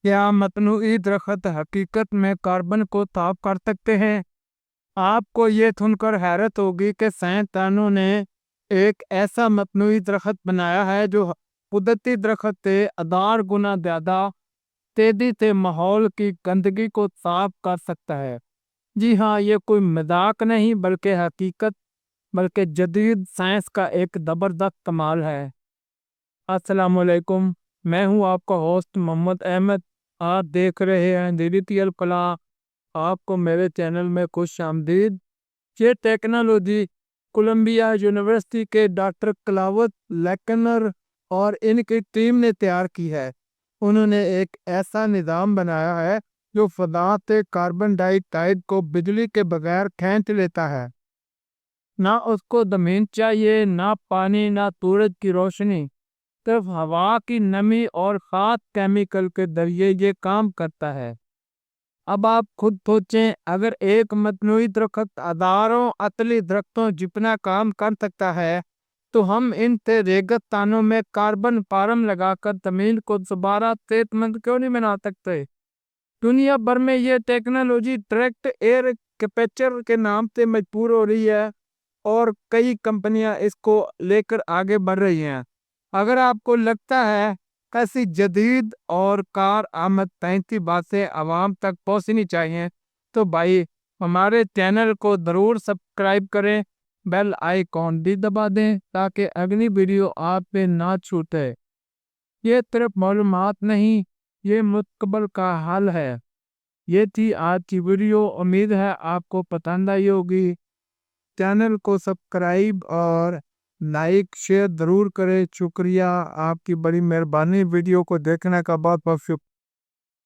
کیا مصنوعی درخت حقیقت میں کاربن کو صاف کر سکتے ہیں؟ آپ کو یہ سن کر حیرت ہوگی کہ سائنسدانوں نے ایک ایسا مصنوعی درخت بنایا ہے جو قدرتی درخت سے 1000 گنا زیادہ تیزی سے ماحول کی گندگی کو صاف کر سکتا ہے۔ جی ہاں، یہ کوئی مذاق نہیں بلکہ حقیقت، بلکہ جدید سائنس کا ایک زبردست کمال ہے۔ السلام علیکم، میں ہوں آپ کا ہوسٹ محمد احمد۔ آپ دیکھ رہے ہیں ڈیجیٹل فلاح۔ آپ کو میرے چینل میں خوش آمدید۔ یہ ٹیکنالوجی کولمبیا یونیورسٹی کے ڈاکٹر کلاوس لیکنر اور ان کی ٹیم نے تیار کی ہے۔ انہوں نے ایک ایسا نظام بنایا ہے جو فضا سے کاربن ڈائی آکسائڈ کو بجلی کے بغیر کھینچ لیتا ہے۔ نہ اس کو زمین چاہیے، نہ پانی، نہ سورج کی روشنی، صرف ہوا کی نمی اور خاص کیمیکل کے ذریعے یہ کام کرتا ہے۔ اب آپ خود سوچیں، اگر ایک مصنوعی درخت ہزاروں اصلی درختوں جتنا کام کر سکتا ہے تو ہم ان سے ریگستانوں میں کاربن فارم لگا کر زمین کو دوبارہ صحت مند کیوں نہیں بنا سکتے؟ دنیا بھر میں یہ ٹیکنالوجی ڈائریکٹ ایئر کیپچر کے نام سے مشہور ہو رہی ہے اور کئی کمپنیاں اس کو لے کر آگے بڑھ رہی ہیں۔ اگر آپ کو لگتا ہے ایسی جدید اور کارآمد سائنسی باتیں عوام تک پہنچنی چاہیے تو بھائی ہمارے چینل کو ضرور سبسکرائب کریں، بیل آئیکن بھی دبا دیں تاکہ اگلی ویڈیو آپ پہ نہ چھوٹے۔ یہ صرف معلومات نہیں، یہ مستقبل کا حل ہے۔ یہ تھی آج کی ویڈیو، امید ہے آپ کو پسند آئی ہوگی۔ چینل کو سبسکرائب اور لائک شیئر ضرور کریں۔ شکریہ، آپ کی بڑی مہربانی۔ ویڈیو کو دیکھنے کا بہت بہت شکریہ۔